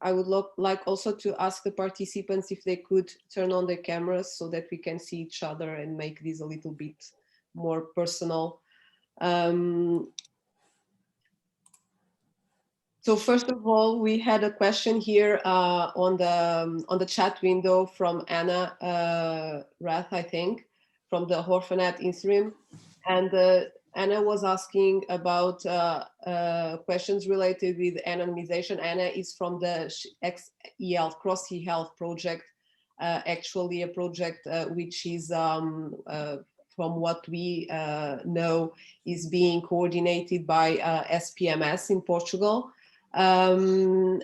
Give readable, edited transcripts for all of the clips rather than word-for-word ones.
I would like also to ask the participants if they could turn on their cameras so that we can see each other and make this a little bit more personal. So first of all, we had a question here on the chat window from Anna Rath, I think, from the Orphanet Interim, and Anna was asking about questions related with anonymization. Anna is from the Cross eHealth project, actually a project which is, from what we know, is being coordinated by SPMS in Portugal. And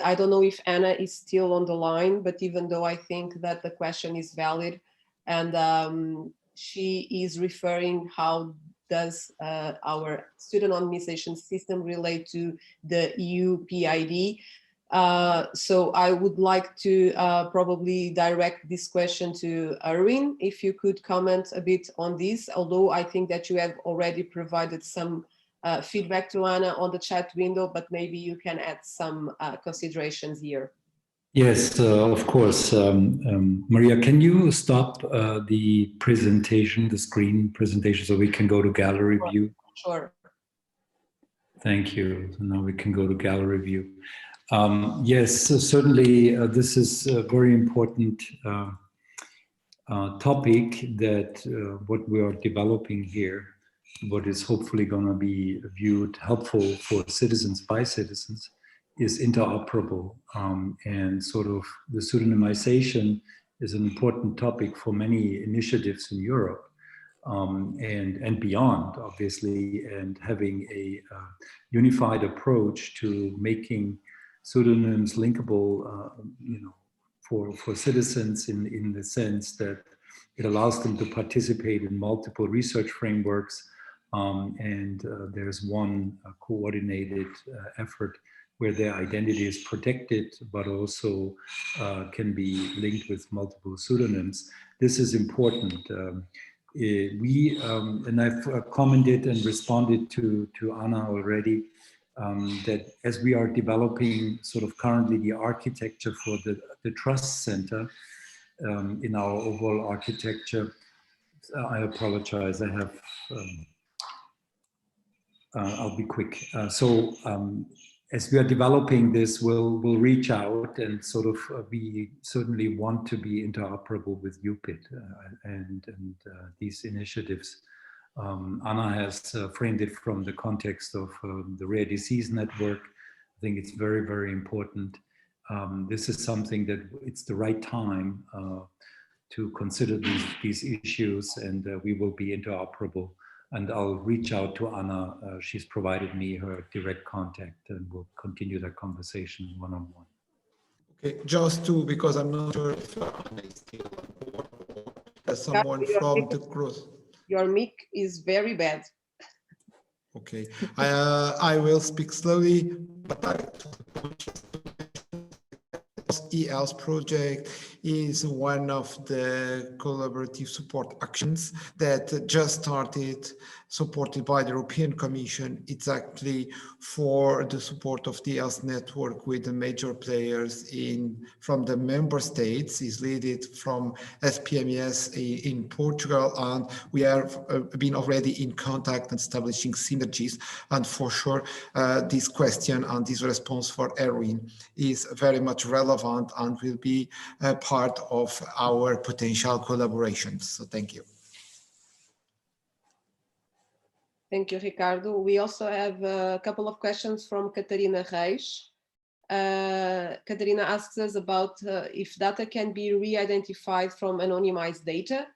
I don't know if Anna is still on the line, but even though I think that the question is valid, and she is referring how does our student anonymization system relate to the EU PID. So I would like to probably direct this question to Erwin, if you could comment a bit on this, although I think that you have already provided some feedback to Anna on the chat window, but maybe you can add some considerations here. Yes, of course. Maria, can you stop the presentation, the screen presentation, so we can go to gallery view? Sure. Thank you. So now we can go to gallery view. Yes, so certainly this is a very important topic that what we are developing here, what is hopefully going to be viewed helpful for citizens by citizens, is interoperable. And sort of the pseudonymization is an important topic for many initiatives in Europe and beyond, obviously, and having a unified approach to making pseudonyms linkable, for citizens in the sense that it allows them to participate in multiple research frameworks. And there's one coordinated effort where their identity is protected, but also can be linked with multiple pseudonyms. This is important. And I've commented and responded to Anna already, that as we are developing sort of currently the architecture for the Trust Center in our overall architecture, I apologize, I have, I'll be quick. As we are developing this, we'll reach out and sort of we certainly want to be interoperable with UPID and these initiatives. Anna has framed it from the context of the Rare Disease Network. I think it's very, very important. This is something that it's the right time to consider these issues, and we will be interoperable. And I'll reach out to Anna. She's provided me her direct contact, and we'll continue that conversation one-on-one. Okay, just because I'm not sure if Anna is still on board or as someone from the cross. Your mic is very bad. Okay, I will speak slowly, but eHealth project is one of the collaborative support actions that just started, supported by the European Commission. It's actually for the support of the eHealth network with the major players from the member states. Is led from SPMS in Portugal, and we have been already in contact and establishing synergies. And for sure, this question and this response for Erwin is very much relevant and will be a part of our potential collaborations. So thank you. Thank you, Ricardo. We also have a couple of questions from Catarina Reis. Catarina asks us about if data can be re-identified from anonymized data,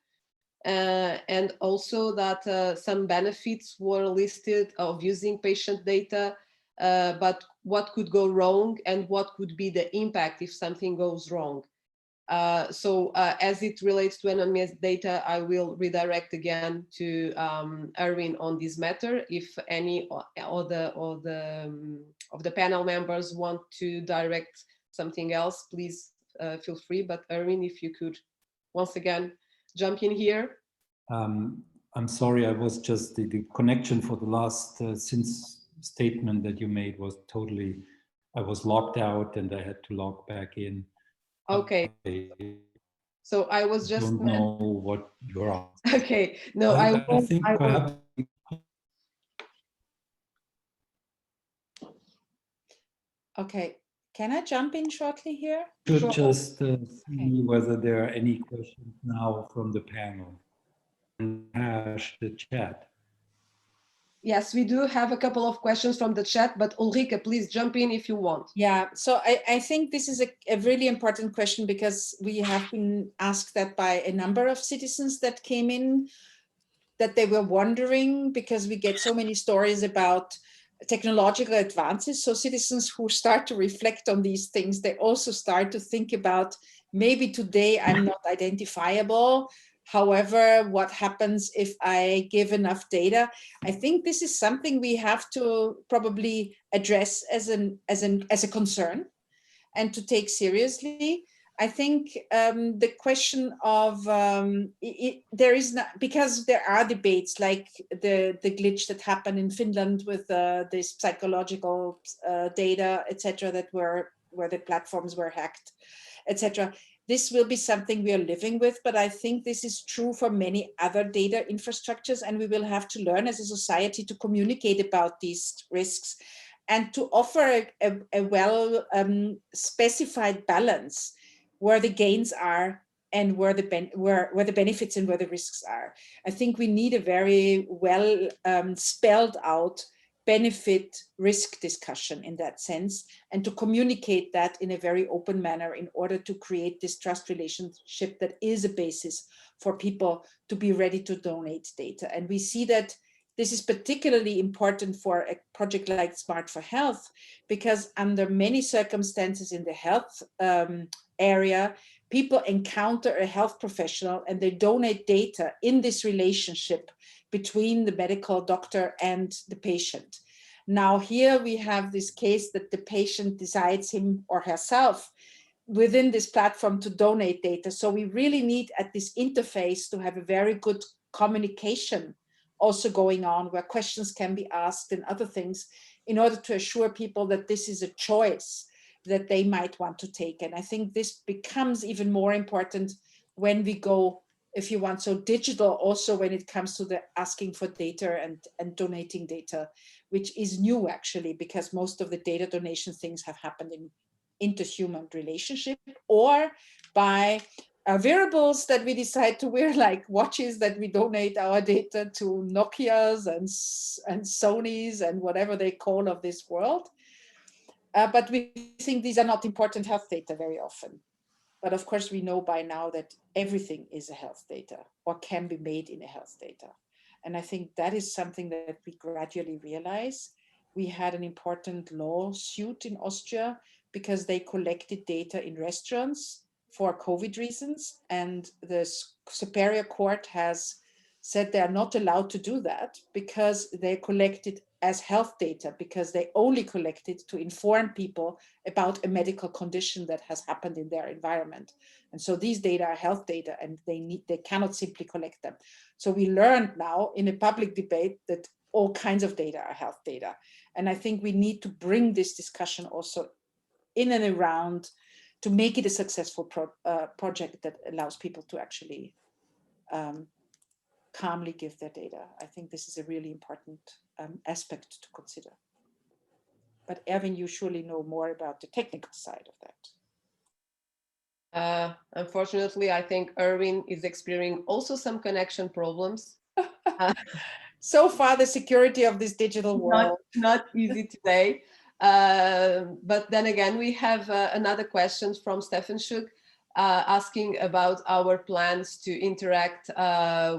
and also that some benefits were listed of using patient data, but what could go wrong and what could be the impact if something goes wrong. As it relates to anonymized data, I will redirect again to Erwin on this matter. If any of the panel members want to direct something else, please feel free. But Erwin, if you could once again jump in here. I'm sorry, I was just the connection for the last statement that you made was totally I was locked out and I had to log back in. Okay. So I was just don't know what you're asking. Okay. No, I think perhaps. Okay. Can I jump in shortly here? Should just see whether there are any questions now from the panel and hash the chat. Yes, we do have a couple of questions from the chat, but Ulrike, please jump in if you want. Yeah, so I think this is a really important question because we have been asked that by a number of citizens that came in, that they were wondering because we get so many stories about technological advances. So citizens who start to reflect on these things, they also start to think about maybe today I'm not identifiable. However, what happens if I give enough data? I think this is something we have to probably address as a concern and to take seriously. I think the question of there is not, because there are debates like the glitch that happened in Finland with this psychological data, etc., that where the platforms were hacked, etc. This will be something we are living with, but I think this is true for many other data infrastructures, and we will have to learn as a society to communicate about these risks and to offer a well specified balance where the gains are and where the benefits and where the risks are. I think we need a very well spelled out benefit risk discussion in that sense, and to communicate that in a very open manner in order to create this trust relationship that is a basis for people to be ready to donate data. And we see that this is particularly important for a project like Smart4Health, because under many circumstances in the health area, people encounter a health professional and they donate data in this relationship between the medical doctor and the patient. Now here we have this case that the patient decides him or herself within this platform to donate data. So we really need at this interface to have a very good communication also going on, where questions can be asked and other things, in order to assure people that this is a choice that they might want to take. And I think this becomes even more important when we go, if you want, so digital, also when it comes to the asking for data and donating data, which is new actually, because most of the data donation things have happened in interhuman relationship or by wearables that we decide to wear, like watches that we donate our data to Nokias and Sonys and whatever they call of this world. But we think these are not important health data very often. But of course, we know by now that everything is a health data or can be made in a health data. And I think that is something that we gradually realize. We had an important lawsuit in Austria because they collected data in restaurants for COVID reasons. And the Superior Court has said they are not allowed to do that because they collected as health data, because they only collected to inform people about a medical condition that has happened in their environment. And so these data are health data and they cannot simply collect them. So we learned now in a public debate that all kinds of data are health data. And I think we need to bring this discussion also in and around to make it a successful project that allows people to actually calmly give their data. I think this is a really important aspect to consider. But Erwin, you surely know more about the technical side of that. Unfortunately, I think Erwin is experiencing also some connection problems. So far, the security of this digital world. Not easy today. But then again, we have another question from Stefan Schuck, asking about our plans to interact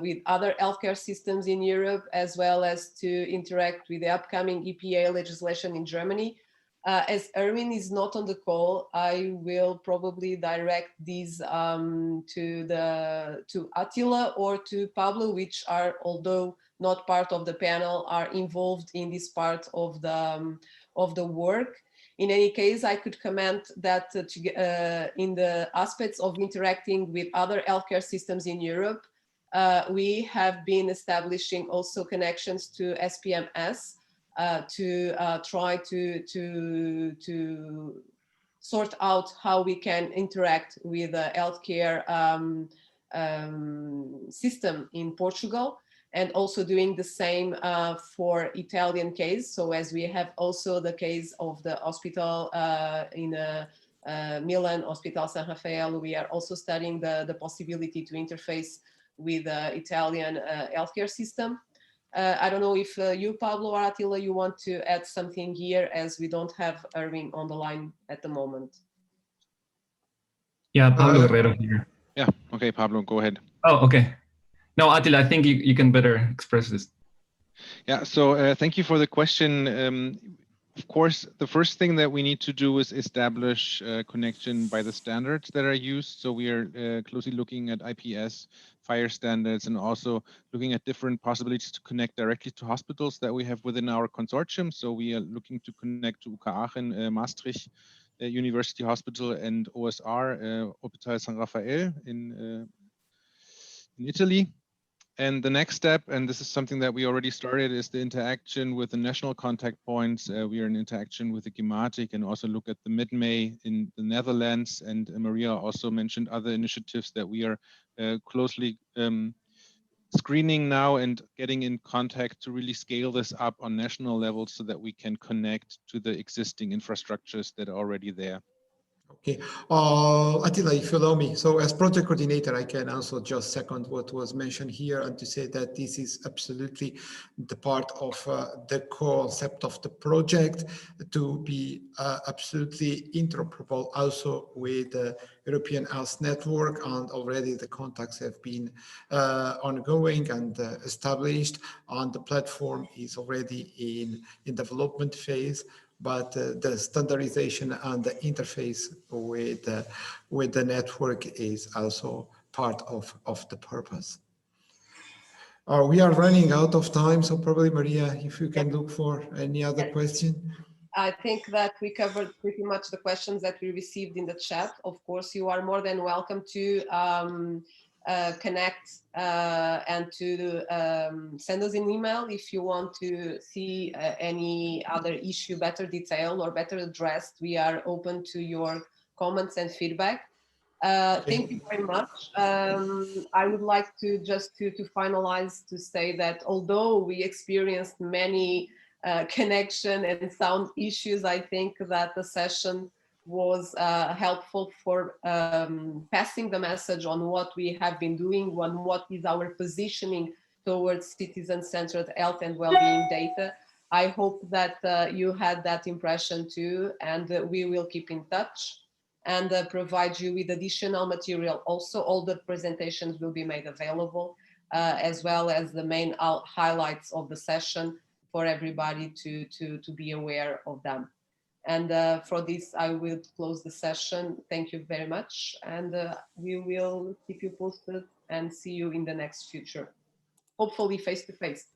with other healthcare systems in Europe, as well as to interact with the upcoming EPA legislation in Germany. As Erwin is not on the call, I will probably direct these to Attila or to Pablo, which are, although not part of the panel, are involved in this part of the work. In any case, I could comment that in the aspects of interacting with other healthcare systems in Europe, we have been establishing also connections to SPMS. to try to sort out how we can interact with the healthcare system in Portugal, and also doing the same for Italian case. So as we have also the case of the hospital in Milan, Hospital San Rafael, we are also studying the possibility to interface with the Italian healthcare system. I don't know if you, Pablo or Attila, you want to add something here, as we don't have Erwin on the line at the moment. Yeah, Pablo Guerrero here. Yeah, okay, Pablo, go ahead. Oh, okay. No, Attila, I think you can better express this. Yeah, so thank you for the question. Of course, the first thing that we need to do is establish a connection by the standards that are used. So we are closely looking at IPS, fire standards, and also looking at different possibilities to connect directly to hospitals that we have within our consortium. So we are looking to connect to UK Aachen, Maastricht University Hospital, and OSR, Hospital San Rafael in Italy. And the next step, and this is something that we already started, is the interaction with the national contact points. We are in interaction with the Gematik, and also look at the Mid-May in the Netherlands. And Maria also mentioned other initiatives that we are closely screening now and getting in contact to really scale this up on national level so that we can connect to the existing infrastructures that are already there. Okay, Attila, if you allow me, so as project coordinator, I can also just second what was mentioned here, and to say that this is absolutely the part of the concept of the project, to be absolutely interoperable also with the European Health Network, and already the contacts have been ongoing and established, and the platform is already in development phase. But the standardization and the interface with the network is also part of the purpose. We are running out of time, so probably, Maria, if you can look for any other question. I think that we covered pretty much the questions that we received in the chat. Of course, you are more than welcome to connect and to send us an email if you want to see any other issue better detailed or better addressed. We are open to your comments and feedback. Thank you very much. I would like to just to finalize to say that although we experienced many connection and sound issues, I think that the session was helpful for passing the message on what we have been doing, on what is our positioning towards citizen-centered health and well-being data. I hope that you had that impression too, and we will keep in touch and provide you with additional material. Also, all the presentations will be made available, as well as the main highlights of the session for everybody to be aware of them. And for this, I will close the session. Thank you very much. And we will keep you posted and see you in the next future, hopefully face-to-face.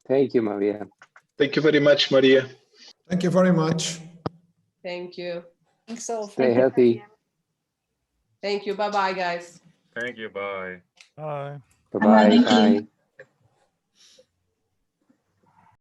Thank you, Maria. Thank you very much, Maria. Thank you very much. Thank you. Thanks all. Stay healthy. Thank you. Bye-bye, guys. Thank you. Bye. Bye. Bye-bye. Bye.